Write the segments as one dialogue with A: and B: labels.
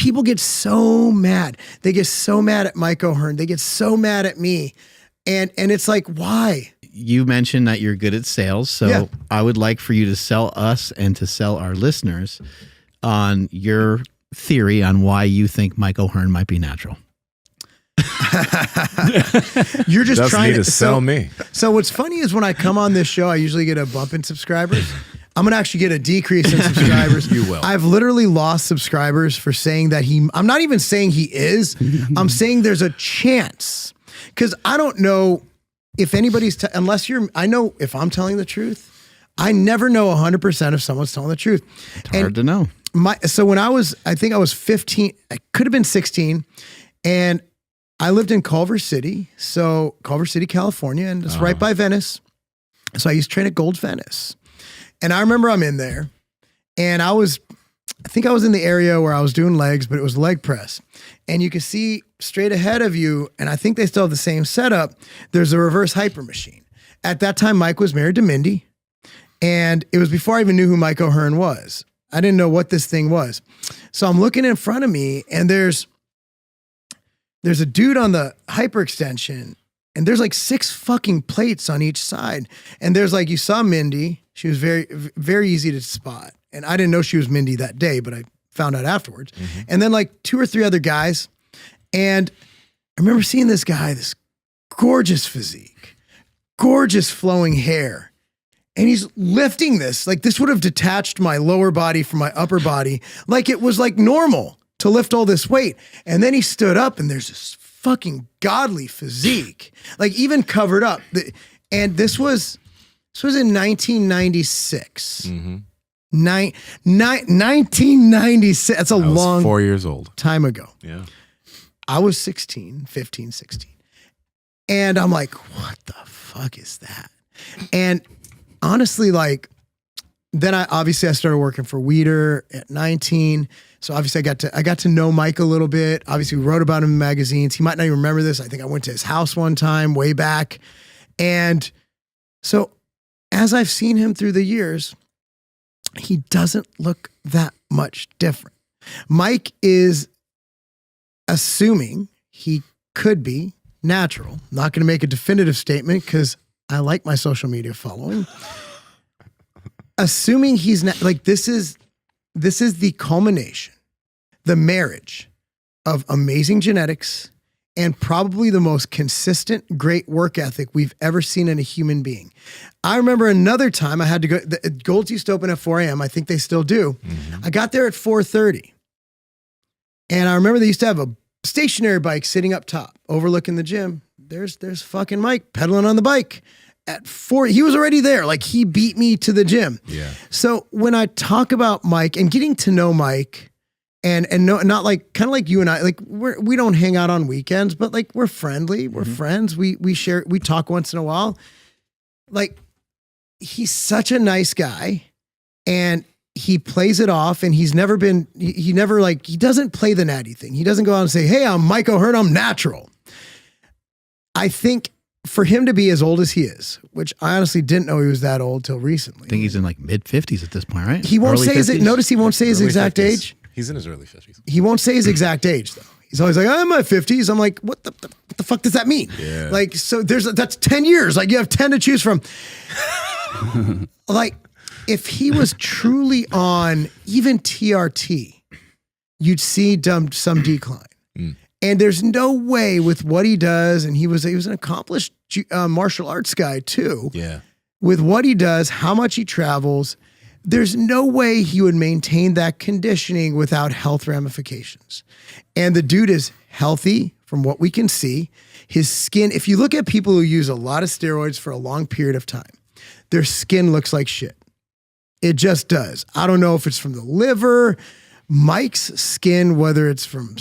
A: people get so mad. They get so mad at Mike O'Hearn. They get so mad at me. And it's like, why?
B: You mentioned that you're good at sales. So I would like for you to sell us and to sell our listeners on your theory on why you think Mike O'Hearn might be natural.
A: You're just trying
C: to sell me.
A: So what's funny is when I come on this show, I usually get a bump in subscribers. I'm going to actually get a decrease in subscribers.
C: You will.
A: I've literally lost subscribers for saying that I'm not even saying he is. I'm saying there's a chance. Because I don't know if anybody's, I know if I'm telling the truth. I never know 100% if someone's telling the truth.
B: It's hard to know.
A: So when I think I was 15, I could have been 16, and I lived in Culver City, California, and it's right by Venice. So I used to train at Gold's Venice. And I remember I'm in there, and I think I was in the area where I was doing legs, but it was leg press. And you can see straight ahead of you, and I think they still have the same setup, there's a reverse hyper machine. At that time, Mike was married to Mindy, and it was before I even knew who Mike O'Hearn was. I didn't know what this thing was. So I'm looking in front of me, and there's a dude on the hyperextension, and there's like 6 fucking plates on each side. And there's like, you saw Mindy. She was very, very easy to spot. And I didn't know she was Mindy that day, but I found out afterwards. Mm-hmm. And then like 2 or 3 other guys. And I remember seeing this guy, this gorgeous physique, gorgeous flowing hair. And he's lifting this. Like this would have detached my lower body from my upper body. Like it was like normal to lift all this weight. And then he stood up and there's this fucking godly physique, like even covered up. And this was in 1996. Mm-hmm. 1996. That's a long
C: 4 years old
A: time ago.
C: Yeah.
A: I was 15, 16. And I'm like, what the fuck is that? And honestly, like, then I started working for Weeder at 19. So obviously I got to know Mike a little bit. Obviously we wrote about him in magazines. He might not even remember this. I think I went to his house one time way back. And so as I've seen him through the years, he doesn't look that much different. Mike is assuming he could be natural. Not going to make a definitive statement because I like my social media following. Assuming he's not, like, this is the culmination, the marriage of amazing genetics and probably the most consistent, great work ethic we've ever seen in a human being. I remember another time I had to go, the Gold's used to open at 4 a.m. I think they still do. Mm-hmm. I got there at 4:30. And I remember they used to have a stationary bike sitting up top, overlooking the gym. There's fucking Mike pedaling on the bike. At 4, he was already there. Like he beat me to the gym.
C: Yeah.
A: So when I talk about Mike and getting to know Mike and no, not like, kind of like you and I, like we don't hang out on weekends, but like we're friendly. We're friends. We share, we talk once in a while. Like he's such a nice guy and he plays it off and he's never been, he never like, he doesn't play the natty thing. He doesn't go out and say, hey, I'm Mike O'Hearn. I'm natural. I think for him to be as old as he is, which I honestly didn't know he was that old till recently.
B: I think he's in like mid-50s at this point, right?
A: He won't
B: early
A: say
B: 50s?
A: Notice he won't say his exact
C: 50s.
A: age.
C: He's in his early 50s.
A: He won't say his exact age though. He's always like, I'm in my 50s. I'm like, what the fuck does that mean?
C: Yeah.
A: Like, so that's 10 years. Like you have 10 to choose from. Like if he was truly on even TRT, you'd see some decline. Mm. And there's no way with what he does, and he was an accomplished martial arts guy too.
C: Yeah.
A: With what he does, how much he travels, there's no way he would maintain that conditioning without health ramifications. And the dude is healthy from what we can see. His skin, if you look at people who use a lot of steroids for a long period of time, their skin looks like shit. It just does. I don't know if it's from the liver. Mike's skin, whether it's from...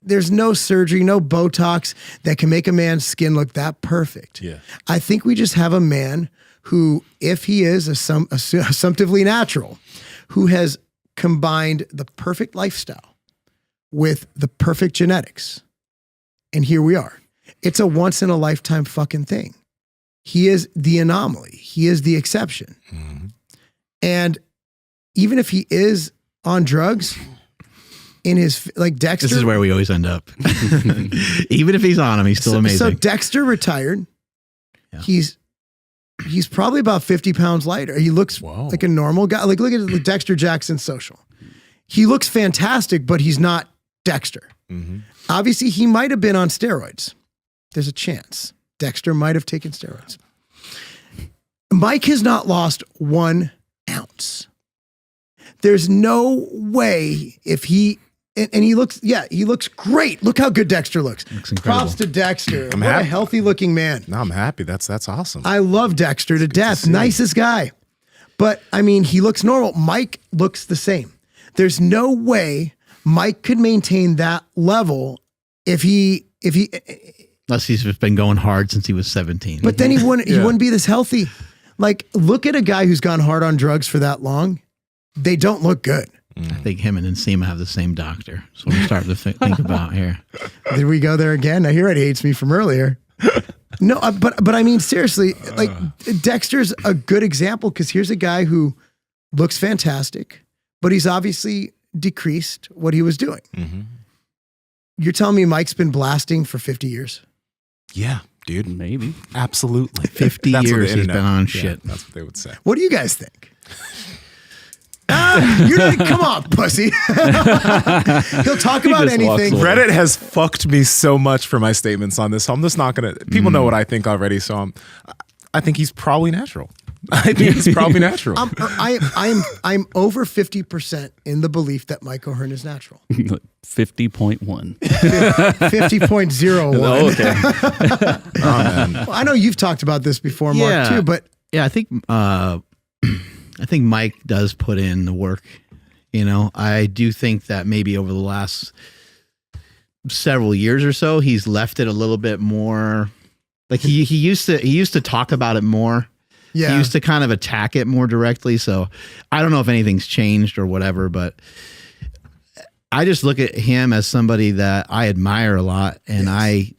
A: There's no surgery, no Botox that can make a man's skin look that perfect.
C: Yeah.
A: I think we just have a man who, if he is assumptively natural, who has combined the perfect lifestyle with the perfect genetics. And here we are. It's a once in a lifetime fucking thing. He is the anomaly. He is the exception. Mm-hmm. And even if he is on drugs, in his, like Dexter.
B: This is where we always end up. Even if he's on him, he's still amazing.
A: So Dexter retired. Yeah. He's probably about 50 pounds lighter. He looks like a normal guy. Like, look at the Dexter Jackson social. He looks fantastic, but he's not Dexter. Mm-hmm. Obviously, he might have been on steroids. There's a chance. Dexter might have taken steroids. Mike has not lost 1 ounce. There's no way if he, and he looks great. Look how good Dexter looks. Props to Dexter. What a healthy looking man.
C: No, I'm happy. That's awesome.
A: I love Dexter to death. Nicest guy. But I mean, he looks normal. Mike looks the same. There's no way Mike could maintain that level if he
B: unless he's been going hard since he was 17.
A: But then he wouldn't be this healthy. Like, look at a guy who's gone hard on drugs for that long. They don't look good.
B: I think him and Nsima have the same doctor. So we're starting to think about here.
A: Did we go there again? Now he already hates me from earlier. No, but I mean, seriously, like Dexter's a good example because here's a guy who looks fantastic, but he's obviously decreased what he was doing. Mm-hmm. You're telling me Mike's been blasting for 50 years?
C: Yeah, dude.
D: Maybe.
C: Absolutely.
B: 50 years he's been on shit.
C: That's what they would say.
A: What do you guys think? You're not, come on, pussy. He'll talk about anything.
C: Reddit has fucked me so much for my statements on this. So I'm just not going to, people know what I think already. So I think he's probably natural. I think he's probably natural.
A: I'm over 50% in the belief that Mike O'Hearn is natural.
D: 50.1.
A: 50.01.
D: Oh, okay.
C: Oh, man.
A: Well, I know you've talked about this before, Mark, too, but
B: yeah, I think Mike does put in the work. You know, I do think that maybe over the last several years or so, he's left it a little bit more. Like he used to talk about it more. Yeah. He used to kind of attack it more directly. So I don't know if anything's changed or whatever, but I just look at him as somebody that I admire a lot, and I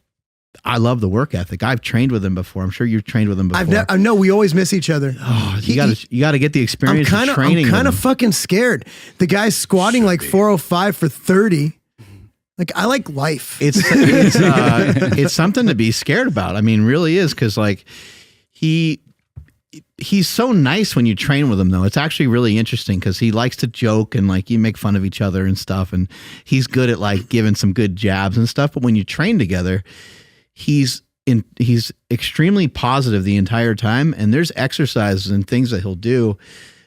B: love the work ethic. I've trained with him before. I'm sure you've trained with him before.
A: I know we always miss each other.
B: Oh, you got to get the experience of training.
A: I'm kind of fucking scared. The guy's squatting like 405 for 30. Like, I like life.
B: It's something to be scared about. I mean, really is, because like he's so nice when you train with him, though. It's actually really interesting because he likes to joke and like you make fun of each other and stuff, and he's good at like giving some good jabs and stuff. But when you train together, he's extremely positive the entire time, and there's exercises and things that he'll do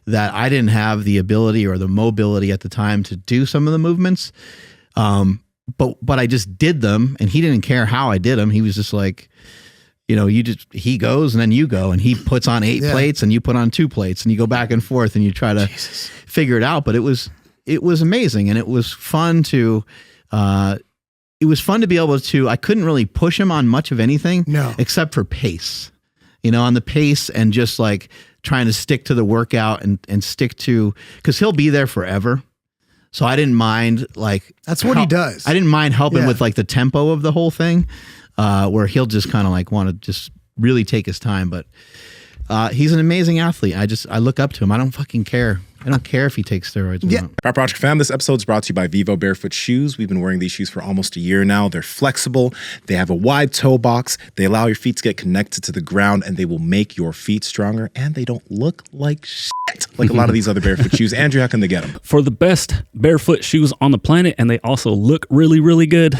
B: that I didn't have the ability or the mobility at the time to do some of the movements. But I just did them, and he didn't care how I did them. He was just like, you know, he goes and then you go, and he puts on 8 plates and you put on 2 plates, and you go back and forth and you try to figure it out. But it was amazing, and it was fun to, be able to, I couldn't really push him on much of anything except for pace, you know, on the pace and just like trying to stick to the workout and stick to, cause he'll be there forever. So I didn't mind like,
A: that's what he does.
B: I didn't mind helping with like the tempo of the whole thing, where he'll just kind of like want to just really take his time. But he's an amazing athlete. I look up to him. I don't fucking care. I don't care if he takes steroids or not.
C: Power Project fam, this episode is brought to you by Vivo Barefoot Shoes. We've been wearing these shoes for almost a year now. They're flexible. They have a wide toe box. They allow your feet to get connected to the ground, and they will make your feet stronger, and they don't look like shit like a lot of these other barefoot shoes. Andrew, how can they get them?
D: For the best barefoot shoes on the planet, and they also look really, really good,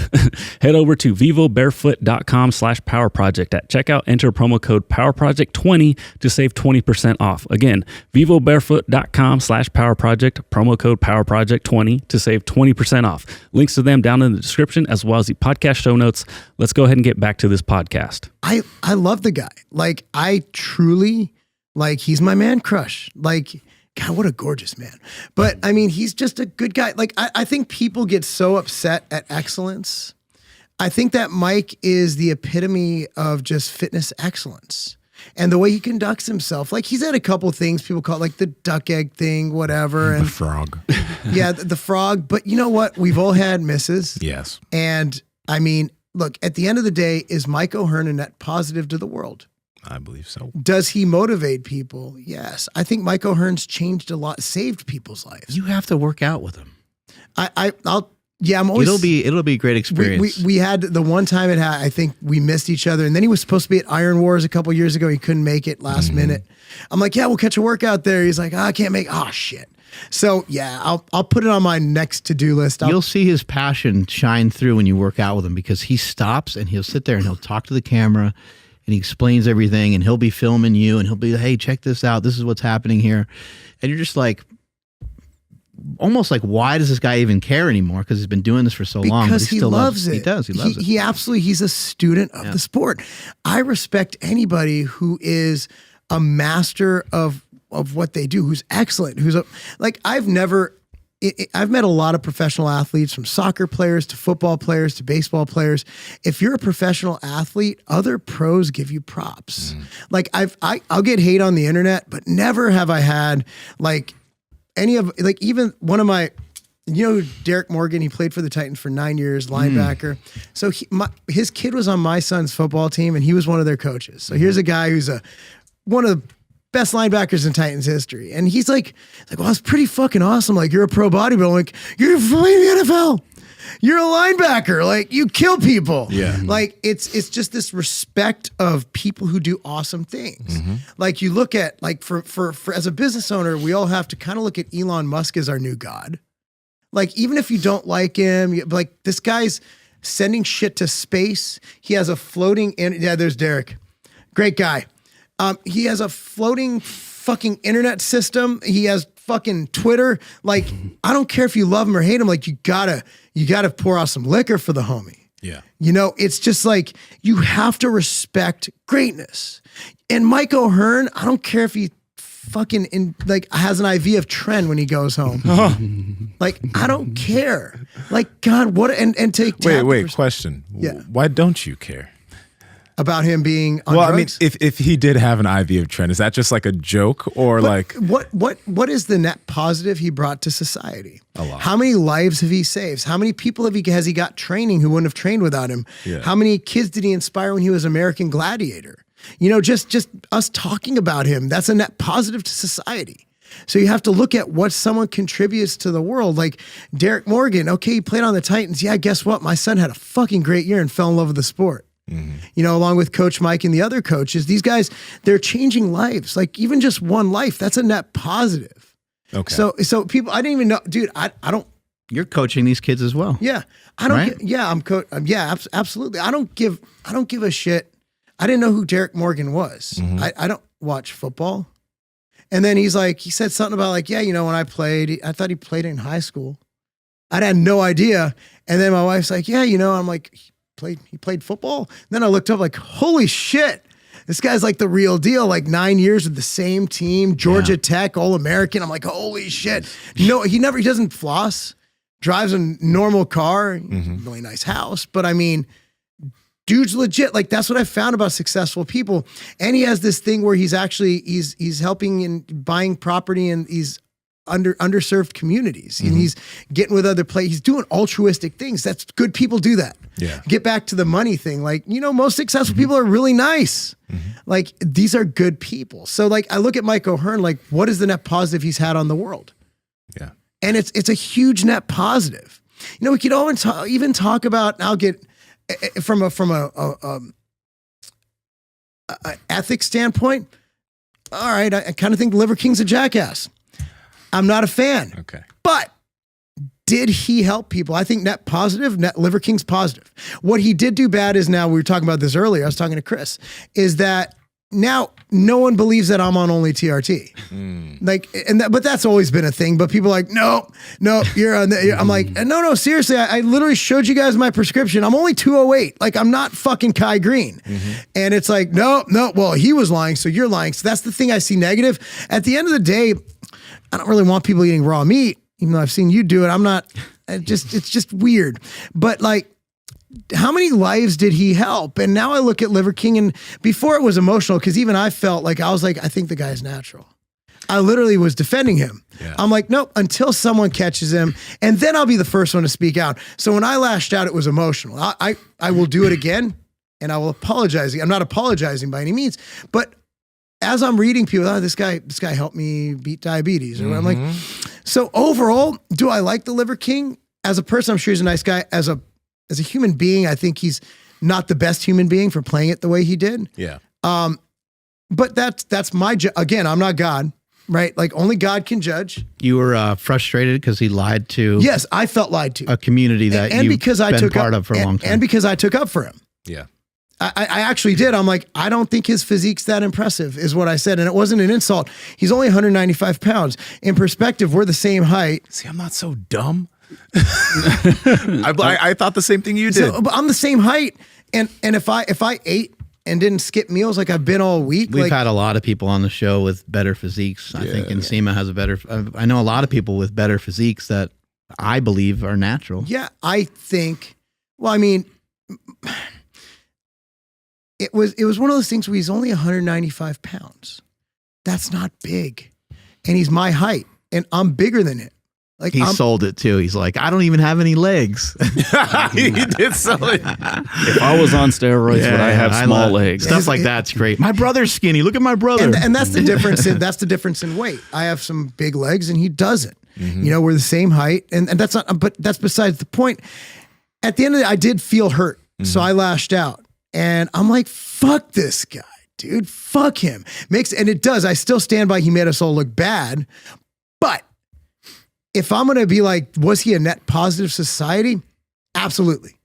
D: head over to vivobarefoot.com/powerproject. At checkout, enter promo code PowerProject20 to save 20% off. Again, vivobarefoot.com/powerproject, promo code PowerProject20 to save 20% off. Links to them down in the description as well as the podcast show notes. Let's go ahead and get back to this podcast.
A: I love the guy. Like, I truly, like, he's my man crush. Like, God, what a gorgeous man. But I mean, he's just a good guy. Like, I think people get so upset at excellence. I think that Mike is the epitome of just fitness excellence. And the way he conducts himself, like he's had a couple things people call it, like the duck egg thing, whatever. And
C: the frog.
A: Yeah, the frog. But you know what? We've all had misses.
C: Yes.
A: And I mean, look, at the end of the day, is Mike O'Hearn a net positive to the world?
C: I believe so.
A: Does he motivate people? Yes. I think Mike O'Hearn's changed a lot, saved people's lives.
B: You have to work out with him.
A: I'll Yeah, I'm always.
B: It'll be a great experience.
A: We had the one time I think we missed each other, and then he was supposed to be at Iron Wars a couple years ago. He couldn't make it last minute. I'm like, yeah, we'll catch a workout there. He's like, I can't make. Oh shit. So yeah, I'll put it on my next to-do list.
B: You'll see his passion shine through when you work out with him, because he stops and he'll sit there and he'll talk to the camera and he explains everything, and he'll be filming you and he'll be, hey, check this out. This is what's happening here. And you're just like, almost like, why does this guy even care anymore? Because he's been doing this for so long.
A: Because he loves it.
B: He does. He loves it.
A: He absolutely, he's a student of the sport. I respect anybody who is a master of what they do, who's excellent, I've met a lot of professional athletes, from soccer players to football players to baseball players. If you're a professional athlete, other pros give you props. Like I'll get hate on the internet, but never have I had even one of my, Derek Morgan, he played for the Titans for 9 years, linebacker. So his kid was on my son's football team, and he was one of their coaches. So here's a guy who's one of the best linebackers in Titans history. And he's like, well, it's pretty fucking awesome. Like, you're a pro bodybuilder. I'm like, you're playing the NFL. You're a linebacker. Like, you kill people.
C: Yeah.
A: Like, it's just this respect of people who do awesome things. Like, you look at, like, for as a business owner, we all have to kind of look at Elon Musk as our new god. Like, even if you don't like him, like, this guy's sending shit to space. He has a floating, there's Derek. Great guy. He has a floating fucking internet system. He has fucking Twitter. Like, I don't care if you love him or hate him. Like, you gotta pour out some liquor for the homie.
C: Yeah.
A: It's just like, you have to respect greatness. And Mike O'Hearn, I don't care if he fucking has an IV of Tren when he goes home. Like, I don't care. Like, God, what, and take.
C: Wait, question.
A: Yeah.
C: Why don't you care?
A: About him being on drugs?
C: I mean, if he did have an IV of Tren, is that just like a joke, or
A: what is the net positive he brought to society?
C: A lot.
A: How many lives have he saved? How many people has he got training who wouldn't have trained without him?
C: Yeah.
A: How many kids did he inspire when he was American Gladiator? Just us talking about him, that's a net positive to society. So you have to look at what someone contributes to the world. Like Derek Morgan, okay, he played on the Titans. Yeah, guess what? My son had a fucking great year and fell in love with the sport. Along with Coach Mike and the other coaches, these guys, they're changing lives. Like, even just one life, that's a net positive.
C: Okay.
A: So people, I didn't even know, dude, I don't.
B: You're coaching these kids as well.
A: Yeah. I don't.
B: Right?
A: I'm absolutely. I don't give a shit. I didn't know who Derek Morgan was. I don't watch football. And then he said something about when I played, I thought he played in high school. I had no idea. And then my wife's like, I'm like, he played football. Then I looked up, like, holy shit, this guy's like the real deal. Like 9 years with the same team, Georgia Tech, All-American. I'm like, holy shit. No, he doesn't floss, drives a normal car, really nice house. But I mean, dude's legit. Like, that's what I found about successful people. And he has this thing where he's helping and buying property in these underserved communities. And he's getting with other players. He's doing altruistic things. That's good. People do that.
C: Yeah.
A: Get back to the money thing. Like, most successful people are really nice. Like, these are good people. So like, I look at Mike O'Hearn, like, what is the net positive he's had on the world?
C: Yeah.
A: And it's a huge net positive. We could even talk about, and I'll get from a ethics standpoint. All right. I kind of think Liver King's a jackass. I'm not a fan.
C: Okay.
A: But did he help people? I think net positive, Liver King's positive. What he did do bad is, now we were talking about this earlier, I was talking to Chris, is that now no one believes that I'm on only TRT. But that's always been a thing. But people are like, no, you're on I'm like, no, seriously, I literally showed you guys my prescription. I'm only 208. Like, I'm not fucking Kai Green. And it's like, no, well, he was lying, so you're lying. So that's the thing I see negative. At the end of the day, I don't really want people eating raw meat, even though I've seen you do it. I'm not, it's just weird. But like, how many lives did he help? And now I look at Liver King, and before it was emotional, because even I felt like, I was like, I think the guy's natural. I literally was defending him. Yeah. I'm like, nope, until someone catches him, and then I'll be the first one to speak out. So when I lashed out, it was emotional. I will do it again, and I will apologize. I'm not apologizing by any means, but as I'm reading people, this guy helped me beat diabetes. Or I'm like, so overall, do I like the Liver King? as a person, I'm sure he's a nice guy. As a human being, I think he's not the best human being for playing it the way he did.
C: Yeah.
A: But that's my again, I'm not God, right? Like only God can judge.
B: You were frustrated because he lied to
A: Yes, I felt lied to.
B: a community that
A: and
B: you've
A: because I
B: been
A: took
B: part
A: up,
B: of for a long time.
A: And because I took up for him.
C: Yeah.
A: I actually did. I'm like, I don't think his physique's that impressive, is what I said. And it wasn't an insult. He's only 195 pounds. In perspective, we're the same height.
C: See, I'm not so dumb. I thought the same thing you did.
A: So, but I'm the same height. And if I ate and didn't skip meals like I've been all week.
B: We've had a lot of people on the show with better physiques. I think Nsima has a better, I know a lot of people with better physiques that I believe are natural.
A: Yeah, I think, well, I mean, it was one of those things where he's only 195 pounds. That's not big. And he's my height and I'm bigger than him. Like
B: he sold it too. He's like, I don't even have any legs.
C: He did sell it.
D: If I was on steroids, would I have small legs?
B: Stuff like that's great. My brother's skinny. Look at my brother.
A: And that's the difference. That's the difference in weight. I have some big legs and he doesn't.
C: Mm-hmm.
A: You know, we're the same height, and that's not. But that's besides the point. At the end of the day, I did feel hurt, so I lashed out, and I'm like, "Fuck this guy, dude. Fuck him." And it does. I still stand by. He made us all look bad, but if I'm gonna be like, was he a net positive society? Absolutely.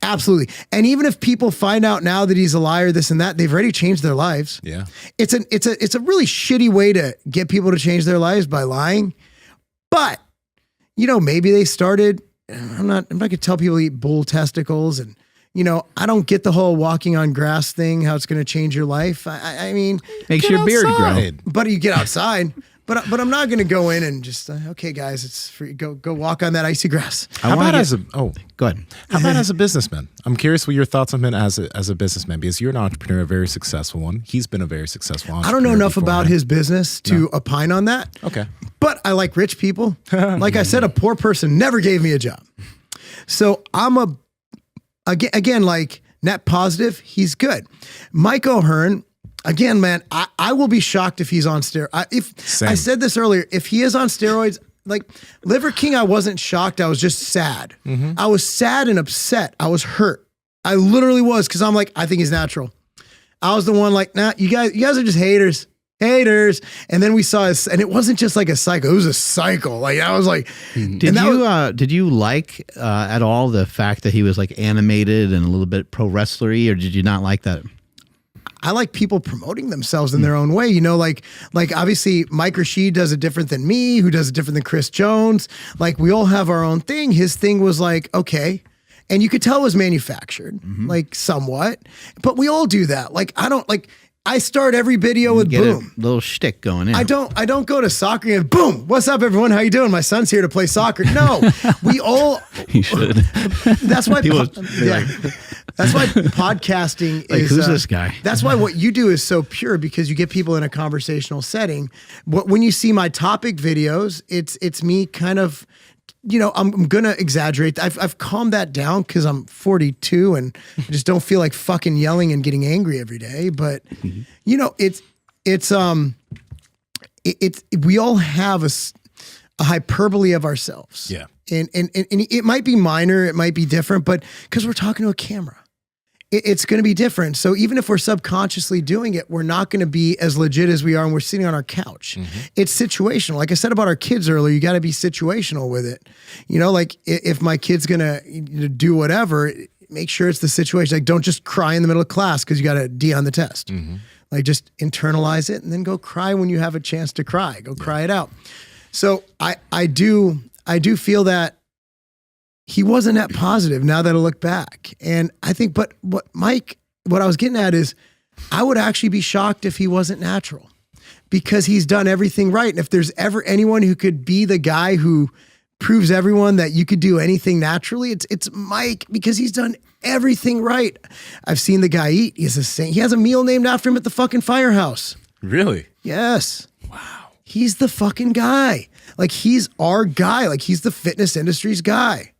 A: Absolutely. And even if people find out now that he's a liar, this and that, they've already changed their lives.
C: Yeah.
A: It's a really shitty way to get people to change their lives by lying. But, you know, maybe they started, I'm not gonna tell people to eat bull testicles, and, you know, I don't get the whole walking on grass thing, how it's gonna change your life. I mean,
B: makes your beard grow.
A: but you get outside. But I'm not going to go in and just okay, guys, it's free. Go walk on that icy grass.
C: How about
B: go ahead.
C: How about as a businessman? I'm curious what your thoughts on him as a businessman, because you're an entrepreneur, a very successful one. He's been a very successful entrepreneur.
A: I don't know enough about his business to opine on that.
C: Okay.
A: But I like rich people. Like I said, a poor person never gave me a job. So I'm again, like net positive, he's good. Mike O'Hearn, again, man, I will be shocked if he's on steroids. I said this earlier, if he is on steroids, like Liver King, I wasn't shocked. I was just sad. Mm-hmm. I was sad and upset. I was hurt. I literally was, because I'm like, I think he's natural. I was the one like, nah, you guys are just haters. And then we saw and it wasn't just like a cycle. It was a cycle. Like I was like,
B: did you like at all the fact that he was like animated and a little bit pro wrestlery, or did you not like that?
A: I like people promoting themselves in their own way. You know, like obviously Mike Rashid does it different than me, who does it different than Chris Jones. Like we all have our own thing. His thing was like, okay. And you could tell it was manufactured, like somewhat, but we all do that. Like, I start every video with boom.
B: A little shtick going in.
A: I don't go to soccer and boom. What's up, everyone? How you doing? My son's here to play soccer. No, we all.
B: He should.
A: That's why. That's why podcasting
B: like,
A: is.
B: Who's this guy?
A: That's why what you do is so pure, because you get people in a conversational setting. When you see my topic videos, it's me kind of. You know, I'm gonna exaggerate. I've calmed that down because I'm 42 and I just don't feel like fucking yelling and getting angry every day. But you know, we all have a hyperbole of ourselves.
C: Yeah,
A: and it might be minor, it might be different, but because we're talking to a camera, it's going to be different. So even if we're subconsciously doing it, we're not going to be as legit as we are when we're sitting on our couch. Mm-hmm. It's situational. Like I said about our kids earlier, you got to be situational with it. You know, like if my kid's going to do whatever, make sure it's the situation. Like don't just cry in the middle of class because you got a D on the test. Mm-hmm. Like just internalize it and then go cry when you have a chance to cry. Go cry it out. So I do feel that he wasn't that positive now that I look back. And I think, but what I was getting at is I would actually be shocked if he wasn't natural, because he's done everything right. And if there's ever anyone who could be the guy who proves everyone that you could do anything naturally, it's Mike, because he's done everything right. I've seen the guy eat. He has a meal named after him at the fucking firehouse.
C: Really?
A: Yes.
C: Wow.
A: He's the fucking guy. Like he's our guy. Like he's the fitness industry's guy.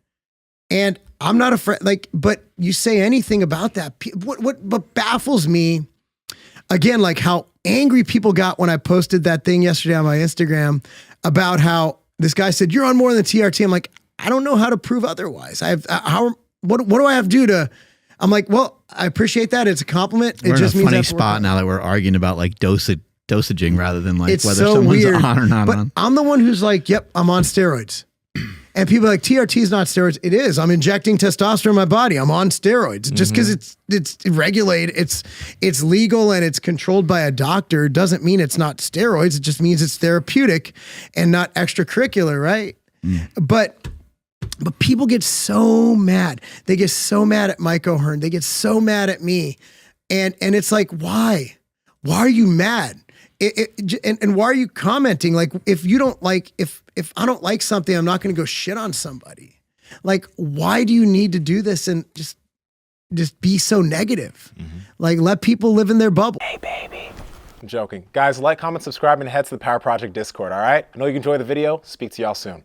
A: And I'm not afraid, like, but you say anything about that. What baffles me, again, like how angry people got when I posted that thing yesterday on my Instagram about how this guy said, you're on more than TRT. I'm like, I don't know how to prove otherwise. What do I have to do to, I'm like, well, I appreciate that. It's a compliment.
B: We're
A: It just
B: in a
A: means I
B: funny
A: have to work
B: spot
A: on it.
B: now that we're arguing about like dosaging rather than like
A: It's
B: whether
A: so
B: someone's
A: weird,
B: on or not
A: but
B: on.
A: I'm the one who's like, yep, I'm on steroids. And people are like, TRT is not steroids. It is. I'm injecting testosterone in my body. I'm on steroids. Just because it's regulated, it's legal and it's controlled by a doctor doesn't mean it's not steroids. It just means it's therapeutic and not extracurricular, right? But people get so mad. They get so mad at Mike O'Hearn. They get so mad at me. And it's like, why? Why are you mad? And why are you commenting? Like, if you don't like, if I don't like something, I'm not going to go shit on somebody. Like, why do you need to do this and just be so negative? Like, let people live in their bubble. Hey, baby.
C: I'm joking. Guys, like, comment, subscribe, and head to the Power Project Discord, all right? I know you enjoyed the video. Speak to y'all soon.